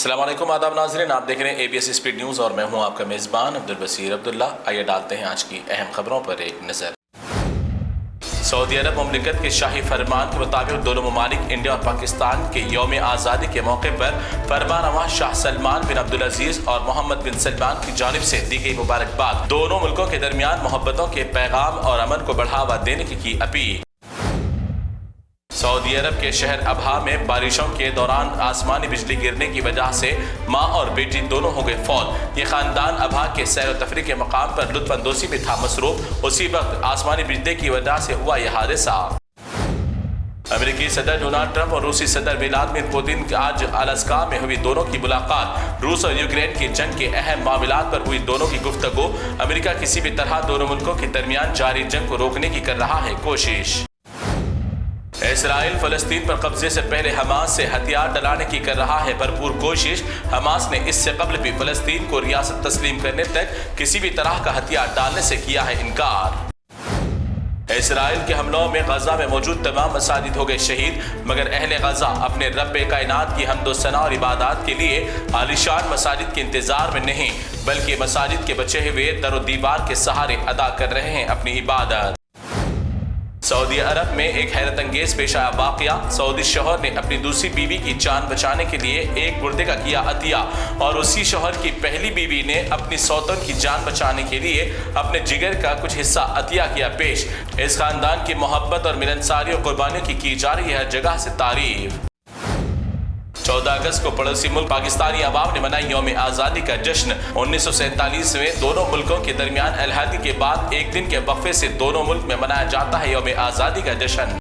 अस्सलाम वालेकुम, आदाब नाज़रीन, आप देख रहे हैं ABS स्पीड न्यूज़ और मैं हूं आपका मेज़बान अब्दुल बसीर अब्दुल्ला। आइए डालते हैं आज की अहम खबरों पर एक नज़र। सऊदी अरब मुमलिकत के शाही फरमान के मुताबिक दोनों ममालिक इंडिया और पाकिस्तान के यौम आज़ादी के मौके पर फरमानरवा शाह सलमान बिन अब्दुल अजीज़ और मोहम्मद बिन सलमान की जानिब से दी गई मुबारकबाद, दोनों मुल्कों के दरमियान मोहब्बतों के पैगाम और अमन को बढ़ावा देने की अपील। सऊदी अरब के शहर अबहा में बारिशों के दौरान आसमानी बिजली गिरने की वजह से माँ और बेटी दोनों हो गए फौत। ये खानदान अबहा के सैर व तफरीह के मकाम पर लुत्फअंदोसी में था मसरूफ। उसी वक्त आसमानी बिजली की वजह से हुआ यह हादसा। अमेरिकी सदर डोनाल्ड ट्रंप और रूसी सदर व्लादिमीर पुतिन आज अलास्का में हुई दोनों की मुलाकात। रूस और यूक्रेन की जंग के अहम मामलात पर हुई दोनों की गुफ्तगू। अमेरिका किसी भी तरह दोनों मुल्कों के दरमियान जारी जंग को रोकने की कर रहा है कोशिश। इसराइल फलस्तीन पर कब्जे से पहले हमास से हथियार डलाने की कर रहा है भरपूर कोशिश। हमास ने इससे कबल भी फलस्तीन को रियासत तस्लीम करने तक किसी भी तरह का हथियार डालने से किया है इनकार। इसराइल के हमलों में गजा में मौजूद तमाम मसाजिद हो गए शहीद, मगर अहले गजा अपने रब कायनात की हम्दो सना और इबादत के लिए आलिशान मसाजिद के इंतजार में नहीं, बल्कि मसाजिद के बचे हुए दर दीवार के सहारे अदा कर रहे हैं अपनी इबादत। सऊदी अरब में एक हैरत अंगेज पेश आया वाकया। सऊदी शौहर ने अपनी दूसरी बीवी की जान बचाने के लिए एक गुर्दे का किया अतिया, और उसी शौहर की पहली बीवी ने अपनी सौतन की जान बचाने के लिए अपने जिगर का कुछ हिस्सा अतिया किया पेश। इस खानदान की मोहब्बत और मिलनसारी और कुर्बानियों की जा रही है हर जगह से तारीफ। 14 अगस्त को पड़ोसी मुल्क पाकिस्तानी अवाम ने मनाई यौम आज़ादी का जश्न। 1947 में दोनों मुल्कों के दरमियान अलहदगी के बाद एक दिन के वक्फे से दोनों मुल्क में मनाया जाता है यौम आज़ादी का जश्न।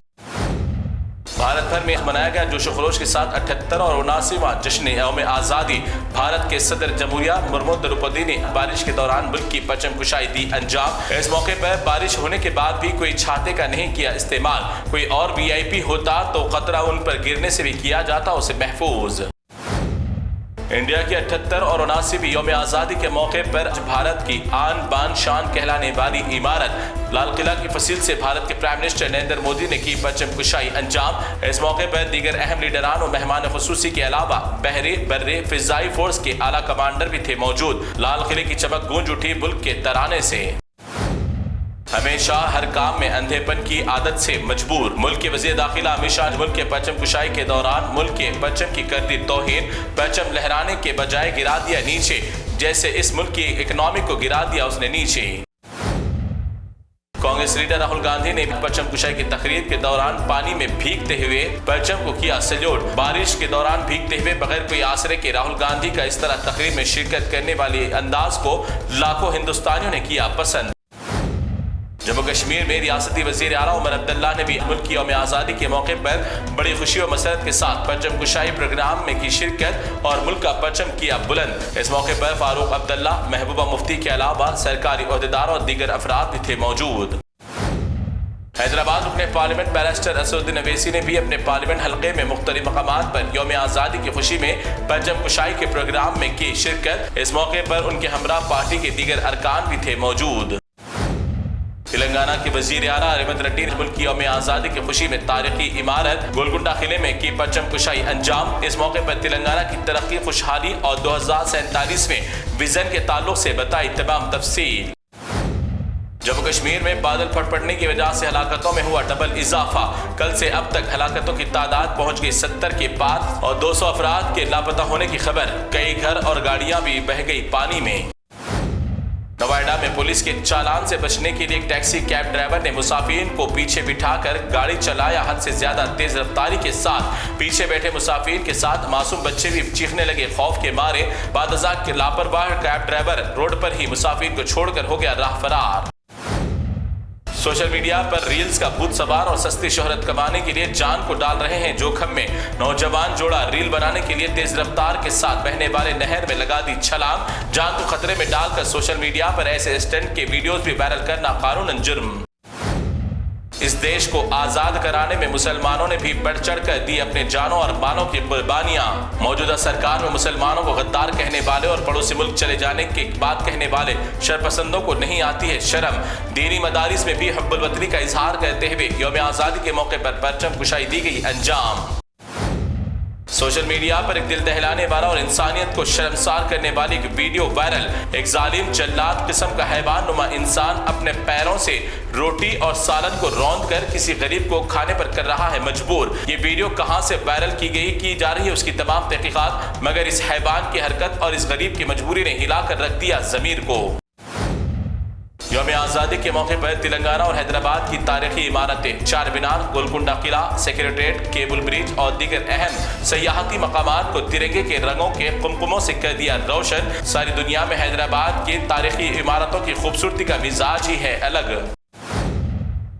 भारत भर में मनाया गया जोश खरोश के साथ 78 और 79वां जश्न यौम आज़ादी। भारत के सदर जमहूरिया मुर्मू द्रौपदी ने बारिश के दौरान मुल्क की परचम कुशाई दी अंजाम। इस मौके पर बारिश होने के बाद भी कोई छाते का नहीं किया इस्तेमाल। कोई और VIP होता तो खतरा उन पर गिरने से भी किया जाता उसे महफूज। इंडिया की 78 और 79वीं यौम आज़ादी के मौके पर भारत की आन बान शान कहलाने वाली इमारत लाल किला की फसील से भारत के प्राइम मिनिस्टर नरेंद्र मोदी ने की परचम कुशाई अंजाम। इस मौके पर दीगर अहम लीडरान और मेहमान खुसूसी के अलावा बहरी बर्रे फिजाई फोर्स के आला कमांडर भी थे मौजूद। लाल किले की चमक गूंज उठी मुल्क के तराने से। हमेशा हर काम में अंधेपन की आदत से मजबूर मुल्क के वज़ीर दाखिला हमेशा मुल्क के परचम कुशाई के दौरान मुल्क के परचम की कर दी तौहीन। परचम लहराने के बजाय गिरा दिया नीचे, जैसे इस मुल्क की इकोनॉमी को गिरा दिया उसने नीचे। कांग्रेस लीडर राहुल गांधी ने परचम कुशाई की तकरीब के दौरान पानी में भीगते हुए परचम को किया सैल्यूट। बारिश के दौरान भीगते हुए बगैर कोई आसरे के राहुल गांधी का इस तरह तकरीब में शिरकत करने वाले अंदाज को लाखों हिंदुस्तानियों ने किया पसंद। जम्मू कश्मीर में रियासती वज़ीर आला उमर अब्दुल्ला ने भी मुल्क की यौम आज़ादी के मौके पर बड़ी खुशी और मसरत के साथ परचम कुशाई प्रोग्राम में की शिरकत और मुल्क का परचम किया बुलंद। इस मौके पर फारूक अब्दुल्ला, महबूबा मुफ्ती के अलावा सरकारी ओहदेदार और दीगर अफराद भी थे मौजूद। हैदराबाद रुकने पार्लियामेंट बैरिस्टर असदुद्दीन अवैसी ने भी अपने पार्लियामेंट हल्के में मुख्तलिफ मकामात पर यौम आज़ादी की खुशी में परचम कुशाई के प्रोग्राम में की शिरकत। इस मौके पर उनके हमरा पार्टी के दीगर अरकान भी थे मौजूद। तेलंगाना के वजीर आला रेवंत रेड्डी ने मुल्क की यौम आज़ादी की खुशी में तारीखी इमारत गोलकुंडा किले में की परचम कुशाई अंजाम। इस मौके पर तेलंगाना की तरक्की, खुशहाली और 2047 में विजन के ताल्लुक से बताई तमाम तफसील। जम्मू कश्मीर में बादल फट पड़ने की वजह से हलाकतों में हुआ डबल इजाफा। कल से अब तक हलाकतों की तादाद पहुंच गई 70 के पार और 200 अफराद के लापता होने की खबर। कई घर और गाड़ियां भी बह गई पानी में। नोएडा में पुलिस के चालान से बचने के लिए एक टैक्सी कैब ड्राइवर ने मुसाफिरीन को पीछे बिठाकर गाड़ी चलाया। हद से ज्यादा तेज रफ्तारी के साथ पीछे बैठे मुसाफिरीन के साथ मासूम बच्चे भी चीखने लगे खौफ के मारे। बादशाह के लापरवाह कैब ड्राइवर रोड पर ही मुसाफिर को छोड़कर हो गया राह फरार। सोशल मीडिया पर रील्स का भूत सवार और सस्ती शोहरत कमाने के लिए जान को डाल रहे हैं जोखम में। नौजवान जोड़ा रील बनाने के लिए तेज रफ्तार के साथ बहने वाले नहर में लगा दी छलांग। जान को खतरे में डालकर सोशल मीडिया पर ऐसे स्टंट के वीडियोस भी वायरल करना कानूनन जुर्म। इस देश को आजाद कराने में मुसलमानों ने भी बढ़ चढ़ कर दी अपने जानों और मालों की कुर्बानियां। मौजूदा सरकार में मुसलमानों को गद्दार कहने वाले और पड़ोसी मुल्क चले जाने की बात कहने वाले शरपसंदों को नहीं आती है शर्म। दीनी मदारिस में भी हब्बुल वतनी का इजहार करते हुए यौम आज़ादी के मौके पर परचम कुशाई दी गई अंजाम। सोशल मीडिया पर एक दिल दहलाने वाला और इंसानियत को शर्मसार करने वाली एक वीडियो वायरल। एक जालिम जल्लाद किस्म का हैवान नुमा इंसान अपने पैरों से रोटी और सालन को रौंद कर किसी गरीब को खाने पर कर रहा है मजबूर। ये वीडियो कहां से वायरल की जा रही है उसकी तमाम तहकीकात, मगर इस हैवान की हरकत और इस गरीब की मजबूरी ने हिलाकर रख दिया जमीर को। यौम आज़ादी के मौके पर तेलंगाना और हैदराबाद की तारीखी इमारतें, चार मीनार, गोलकुंडा किला, सेक्रेटेरिएट, केबल ब्रिज और दीगर अहम सयाहती मकामात को तिरंगे के रंगों के कुमकुमों से कर दिया रोशन। सारी दुनिया में हैदराबाद की तारीखी इमारतों की खूबसूरती का मिजाज ही है अलग।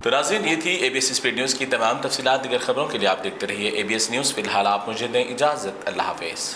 तो नाज़रीन, ये थी ABS स्पीड न्यूज़ की तमाम तफसीलात। दीगर खबरों के लिए आप देखते रहिए ABS न्यूज़। फिलहाल आप मुझे दें इजाज़त। अल्लाह हाफ़िज़।